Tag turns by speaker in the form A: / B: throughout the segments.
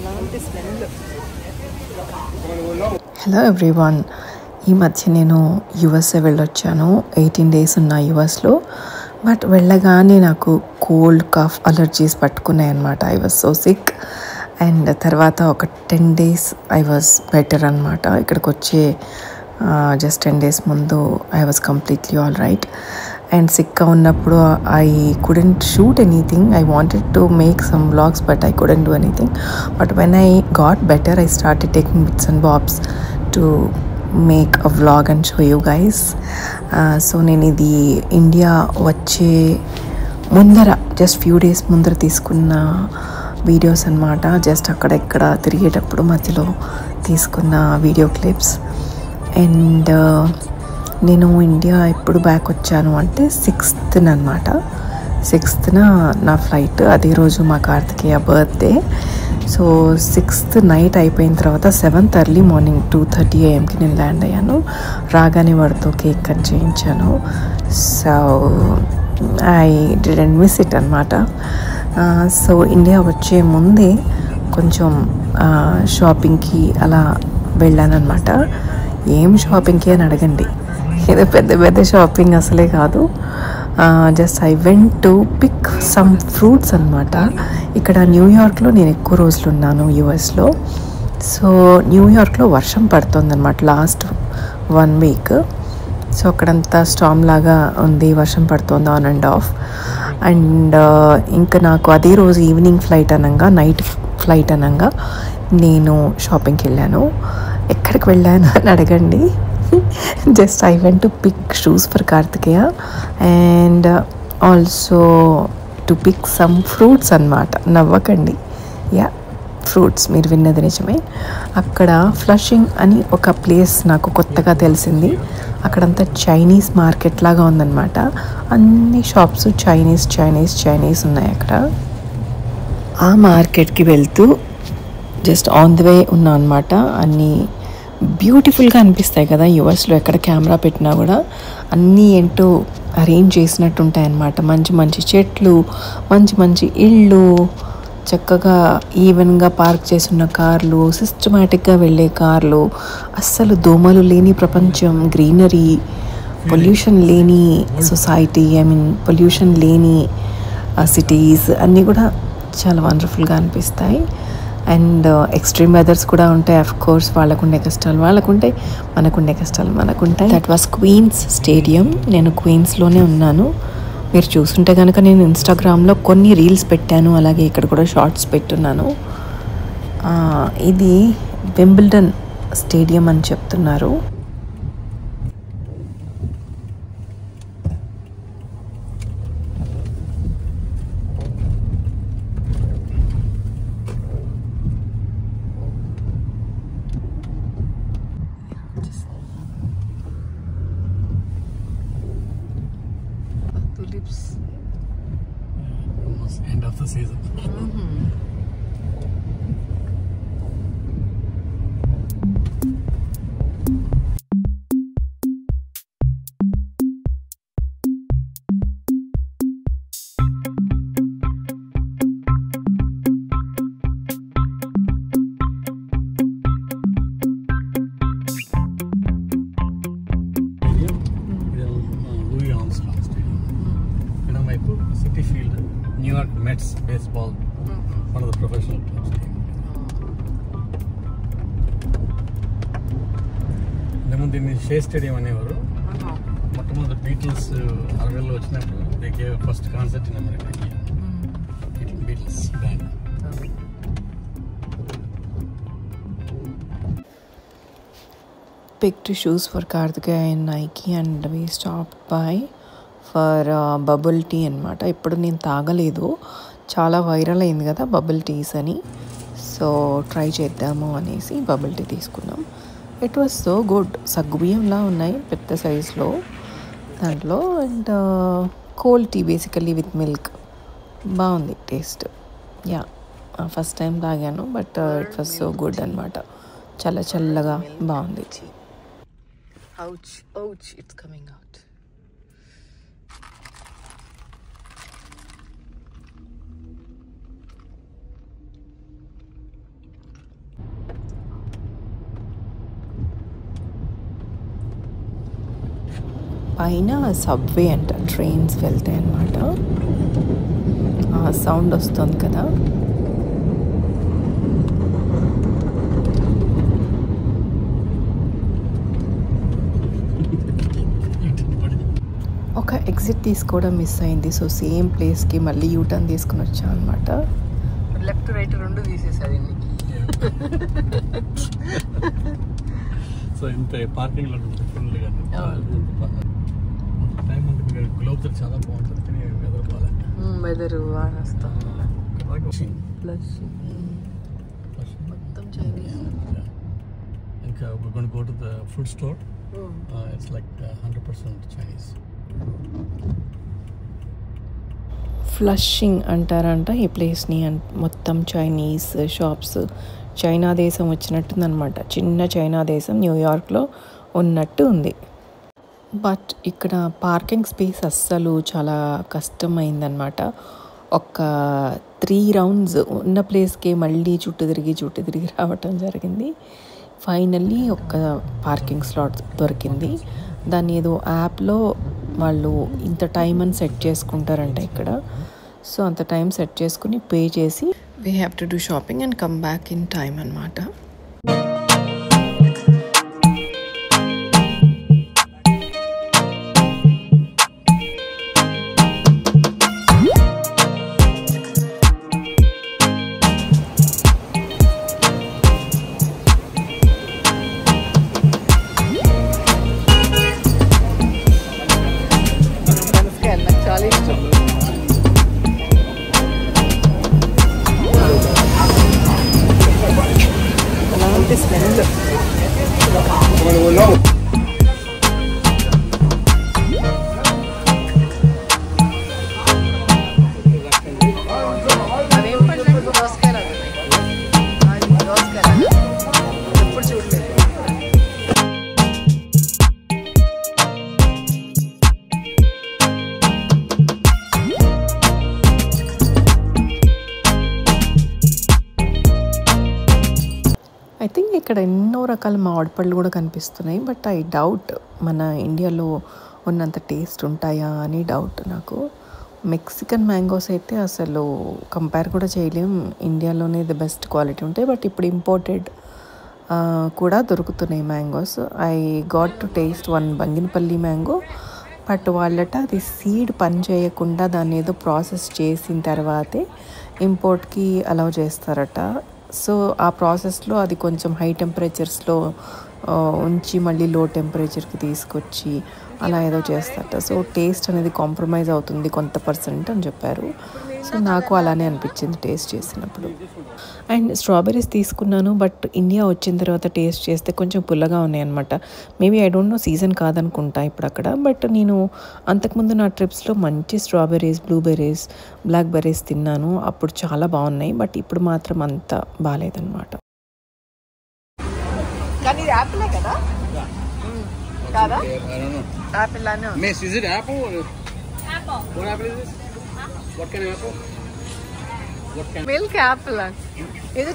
A: అలాంటి smell.
B: Hello everyone, ఈ మధ్య నేను యుఎస్ఏ వెళ్ళొచ్చాను. 18 days ఉన్నా యుఎస్లో. బట్ వెళ్ళగానే నాకు కోల్డ్, కఫ్, అలర్జీస్ పట్టుకున్నాయి అనమాట. I was so sick. And తర్వాత ఒక 10 days ఐ వాజ్ బెటర్ అనమాట. ఇక్కడికి వచ్చే జస్ట్ 10 days ముందు I was completely all right. And సిక్గా ఉన్నప్పుడు I couldn't shoot anything. I wanted to make some vlogs but I couldn't do anything. But when I got better I started taking bits and bobs to make a vlog and show you guys. So నేను ఇది India వచ్చే ముందర just few days ముందర తీసుకున్న videos అనమాట. Just అక్కడెక్కడ తిరిగేటప్పుడు మధ్యలో తీసుకున్న వీడియో క్లిప్స్. అండ్ నేను ఇండియా ఎప్పుడు బ్యాక్ వచ్చాను అంటే 6th అనమాట. 6th నా ఫ్లైట్. అదే రోజు మా Karthikeya birthday. So 6th night అయిపోయిన తర్వాత 7th ఎర్లీ మార్నింగ్ 2:30 AM నేను ల్యాండ్ అయ్యాను. రాగానే వాడితో కేక్ కట్ చేయించాను. So I didn't miss it అనమాట. సో ఇండియా వచ్చే ముందే కొంచెం షాపింగ్కి అలా వెళ్ళాను అనమాట. ఏం షాపింగ్కి అని అడగండి, ఏదో పెద్ద పెద్ద షాపింగ్ అసలే కాదు. Just I went to pick some fruits అనమాట. ఇక్కడ న్యూయార్క్లో నేను ఎక్కువ రోజులు ఉన్నాను యుఎస్లో. సో న్యూయార్క్లో వర్షం పడుతుందన్నమాట లాస్ట్ 1 week. సో అక్కడంతా స్టామ్ లాగా ఉంది, వర్షం పడుతుంది ఆన్ అండ్ ఆఫ్. అండ్ ఇంకా నాకు అదే రోజు ఈవినింగ్ ఫ్లైట్ అనగా, నైట్ ఫ్లైట్ అనగా నేను షాపింగ్కి వెళ్ళాను. ఎక్కడికి వెళ్ళాను అని అడగండి. Just I went to pick shoes for Karthikeya and also to pick some fruits అనమాట. నవ్వకండి, యా ఫ్రూట్స్, మీరు విన్నది నిజమే. అక్కడ ఫ్లషింగ్ అని ఒక ప్లేస్ నాకు కొత్తగా తెలిసింది. అక్కడంతా చైనీస్ మార్కెట్ లాగా ఉందన్నమాట. అన్ని షాప్స్ చైనీస్ ఉన్నాయి అక్కడ. ఆ మార్కెట్కి వెళ్తూ జస్ట్ ఆన్ ది వే ఉన్నా అనమాట. అన్నీ బ్యూటిఫుల్గా అనిపిస్తాయి కదా యుఎస్లో. ఎక్కడ కెమెరా పెట్టినా కూడా అన్నీ ఏంటో అరేంజ్ చేసినట్టు ఉంటాయన్నమాట. మంచి చెట్లు, మంచి ఇళ్ళు, చక్కగా ఈవెన్గా పార్క్ చేసిన కార్లు, సిస్టమేటిక్గా వెళ్ళే కార్లు, అస్సలు దోమలు లేని ప్రపంచం, గ్రీనరీ, పొల్యూషన్ లేని సొసైటీ, పొల్యూషన్ లేని సిటీస్ అన్నీ కూడా చాలా వండర్ఫుల్గా అనిపిస్తాయి. అండ్ ఎక్స్ట్రీమ్ వెదర్స్ కూడా ఉంటాయి. అఫ్ కోర్స్ వాళ్ళకుండే కష్టాలు వాళ్ళకుంటాయి, మనకుండే కష్టాలు మనకుంటాయి. That was Queens stadium. నేను క్వీన్స్లోనే ఉన్నాను. మీరు చూస్తుంటే కనుక నేను ఇన్స్టాగ్రామ్లో కొన్ని రీల్స్ పెట్టాను, అలాగే ఇక్కడ కూడా షార్ట్స్ పెట్టున్నాను. ఇది వింబిల్డన్ స్టేడియం అని చెప్తున్నారు.
C: End of the season. Louis Armstrong Stadium. City Field, New York Mets baseball, one of the professional clubs. దీన్ని షే స్టేడియం అనేవారు. మొట్టమొదటి బీటిల్స్ 60లో వచ్చినప్పుడు they gave first concert in America. Beatles band.
B: Picked shoes for Karthikeya and Nike and we stopped by for bubble tea అనమాట. ఇప్పుడు నేను తాగలేదు, చాలా వైరల్ అయింది కదా బబుల్ టీస్ అని. సో ట్రై చేద్దాము అనేసి బబుల్ టీ తీసుకున్నాం. It was so good. సగ్గుబియ్యంలా ఉన్నాయి పెద్ద సైజులో దాంట్లో. And cold tea basically with milk. బాగుంది టేస్ట్. యా ఫస్ట్ టైం తాగాను but it was so good అనమాట. చాలా చల్లగా బాగుంది.
A: Ouch, it's coming out.
B: పైన సబ్వే అంట, ట్రైన్స్ వెళ్తాయి అన్నమాట. ఆ సౌండ్ వస్తుంది కదా. ఒక ఎగ్జిట్ తీసుకోవడం మిస్ అయింది. సో సేమ్ ప్లేస్కి మళ్ళీ యూటర్న్ తీసుకుని వచ్చాం అనమాట.
A: లెఫ్ట్ రైట్ రెండు తీసేసారు.
C: సో ఇంత పార్కింగ్ లో ఫుల్గా టైం ఉంటుంది. గ్లోబ్ చాలా బాగుంటుంది కానీ వెదర్ బాగాలంటే
A: వెదర్ బాగా వస్తాం. ప్లస్ మొత్తం చైనీస్.
C: ఇంకా we're going to go to the food store. It's like 100% Chinese.
B: Flushing అంటారంట ఈ ప్లేస్ని. మొత్తం చైనీస్ షాప్స్. చైనా దేశం వచ్చినట్టుందనమాట. చిన్న చైనా దేశం న్యూయార్క్లో ఉన్నట్టు ఉంది. బట్ ఇక్కడ పార్కింగ్ స్పేస్ అస్సలు చాలా కష్టమైందనమాట. ఒక 3 రౌండ్స్ ఉన్న ప్లేస్కి మళ్ళీ చుట్టూ తిరిగి రావటం జరిగింది. ఫైనల్లీ ఒక పార్కింగ్ స్లాట్ దొరికింది. దాన్ని ఏదో యాప్లో వాళ్ళు ఇంత టైం అని సెట్ చేసుకుంటారంట ఇక్కడ. సో అంత టైం సెట్ చేసుకుని పే చేసి we have to do shopping and come back in time అన్నమాట.
A: చాలా ఇష్టం. అలాంటి స్మెల్. అదేం పండు దోసకాయ దోసకాయ ఎప్పుడు చూడలేదు.
B: ఐ థింక్ ఇక్కడ ఎన్నో రకాల మామిడి పళ్ళు కూడా కనిపిస్తున్నాయి. బట్ ఐ డౌట్ మన ఇండియాలో ఉన్నంత టేస్ట్ ఉంటాయా అని డౌట్ నాకు. మెక్సికన్ మ్యాంగోస్ అయితే అసలు కంపేర్ కూడా చేయలేం. ఇండియాలోనే ది బెస్ట్ క్వాలిటీ ఉంటాయి. బట్ ఇప్పుడు ఇంపోర్టెడ్ కూడా దొరుకుతున్నాయి mangoes. I got to taste one Banganapalli mango. But వాళ్ళట అది సీడ్ పని చేయకుండా దాన్ని ఏదో ప్రాసెస్ చేసిన తర్వాతే ఇంపోర్ట్కి అలౌ చేస్తారట. సో ఆ ప్రాసెస్లో అది కొంచెం హై టెంపరేచర్స్లో ఉంచి మళ్ళీ లో టెంపరేచర్కి తీసుకొచ్చి అలా ఏదో చేస్తారట. సో టేస్ట్ అనేది కాంప్రమైజ్ అవుతుంది కొంత % అని చెప్పారు. సో నాకు అలానే అనిపించింది టేస్ట్ చేసినప్పుడు. అండ్ స్ట్రాబెర్రీస్ తీసుకున్నాను. బట్ ఇండియా వచ్చిన తర్వాత టేస్ట్ చేస్తే కొంచెం పుల్లగా ఉన్నాయి అనమాట. Maybe I don't know season కాదనుకుంటా ఇప్పుడు అక్కడ. బట్ నేను అంతకుముందు నా ట్రిప్స్లో మంచి స్ట్రాబెర్రీస్, బ్లూబెర్రీస్, బ్లాక్ బెర్రీస్ తిన్నాను. అప్పుడు చాలా బాగున్నాయి. బట్ ఇప్పుడు మాత్రం అంత బాగాలేదన్నమాట.
A: కానీ ఇది యాపిలే కదా? కాదా? యాపిల్ అనే.
C: Miss, is it apple or apple? What apple is this? What kind of apple? What kind?
A: Milk apple. ఇది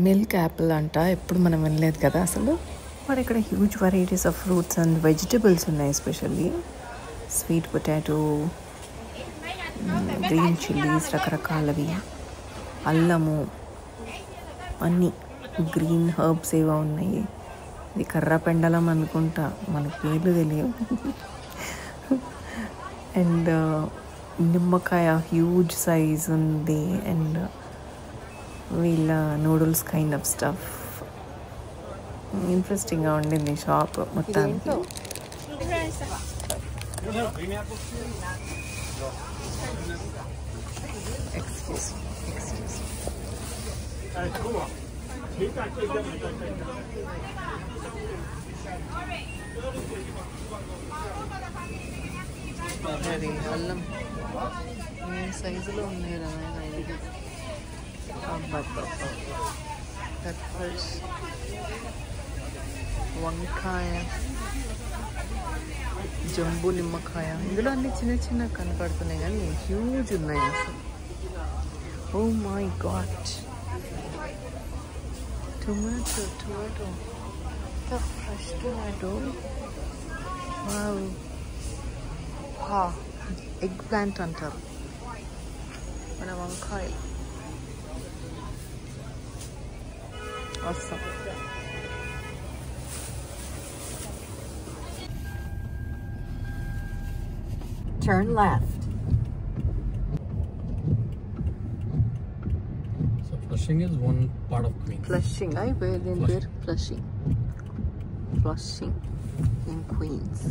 B: మిల్క్ యాపిల్ అంట. ఎప్పుడు మనం వినలేదు కదా అసలు. మరి ఇక్కడ huge varieties of fruits and vegetables ఉన్నాయి. Especially sweet potato, green chillies, రకరకాలవి, అల్లము, అన్నీ గ్రీన్ హర్బ్స్ ఏవో ఉన్నాయి. ఇది కర్ర పెండలం అనుకుంటా, మనకు పేర్లు తెలియవు. అండ్ నిమ్మకాయ హ్యూజ్ సైజ్ ఉంది. అండ్ వీళ్ళ నూడిల్స్ కైండ్ ఆఫ్ స్టఫ్. ఇంట్రెస్టింగ్గా ఉండింది షాప్ మొత్తానికి.
A: ఎక్స్క్యూజ్ అది అల్లం ఏ సైజులో ఉన్నాయి రా ఇది. పెప్పర్స్, వంకాయ, జంబు నిమ్మకాయ. ఇందులో అన్ని చిన్న చిన్న కనపడుతున్నాయి కానీ హ్యూజ్ ఉన్నాయి అసలు. Oh my god. Tomato, fresh tomato. Eggplant అంటారు మన వంకాయలు. వస్తాం.
D: Turn left.
C: So Flushing is one part of Queens.
A: Flushing అయిపోయి దీని పేరు Flushing. Flushing in Queens.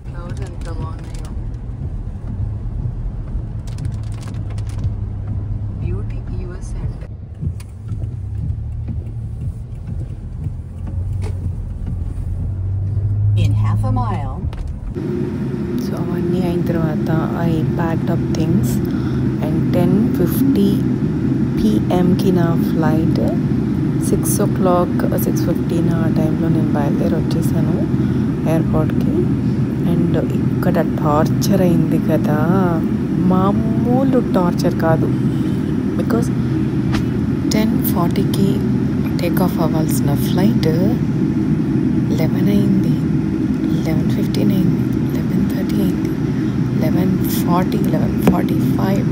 A: Flowers ఎంత బాగున్నాయో. బ్యూటీ యూఎస్ అంటే
D: In half a mile.
B: So అవన్నీ అయిన తర్వాత I packed up things and 10:50 PM నా ఫ్లైట్. 6 o'clock 6:15 ఆ టైంలో నేను బయలుదేరి వచ్చేసాను ఎయిర్పోర్ట్కి. అండ్ ఇక్కడ టార్చర్ అయింది కదా, మామూలు టార్చర్ కాదు. బికాస్ 10:40కి టేక్ ఆఫ్ అవ్వాల్సిన ఫ్లైట్ 11 అయింది, 11:15 అయింది, 11:30 అయింది, 11:40, 11:45.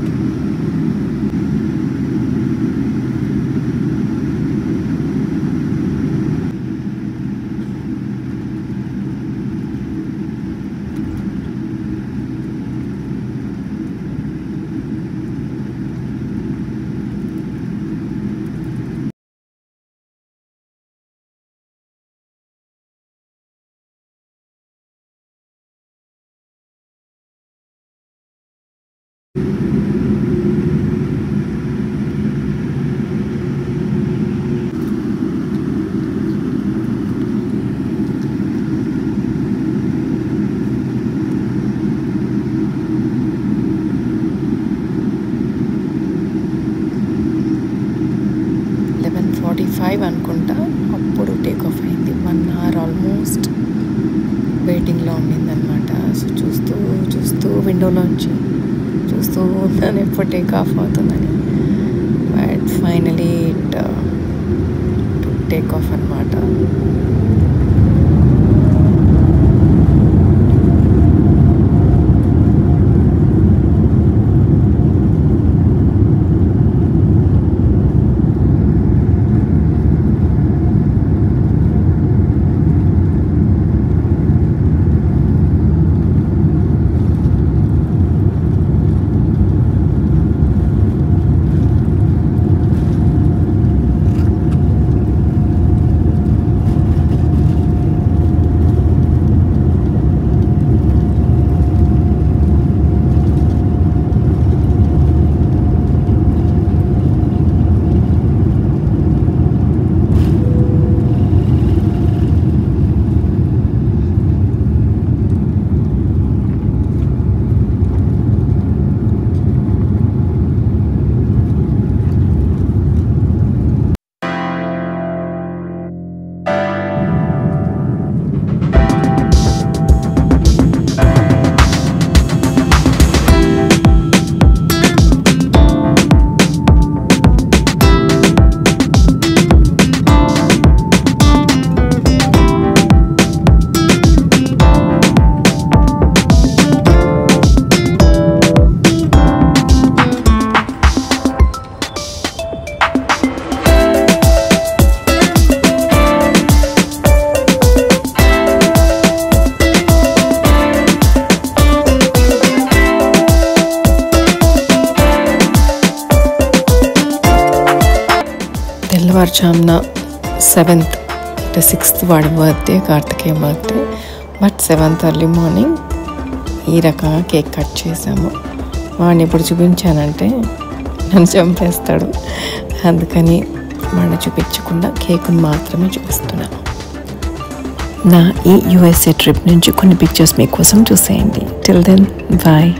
B: అనుకుంటా అప్పుడు టేక్ ఆఫ్ అయింది. 1 hour ఆల్మోస్ట్ వెయిటింగ్లో ఉండిందనమాట. సో చూస్తూ విండోలోంచి చూస్తూ ఉన్నాను ఎప్పుడు టేక్ ఆఫ్ అవుతుందని. But finally it take off అనమాట. తెల్లవారుజామున 7th అంటే 6th వాడి birthday, Karthikeya birthday. But 7th early morning ఈ రకంగా కేక్ కట్ చేసాము. వాడిని ఇప్పుడు చూపించానంటే నన్ను చంపేస్తాడు, అందుకని వాడిని చూపించకుండా కేకుని మాత్రమే చూపిస్తున్నాను. నా ఈ USA ట్రిప్ నుంచి కొన్ని పిక్చర్స్ మీకోసం చూసేయండి. Till then bye.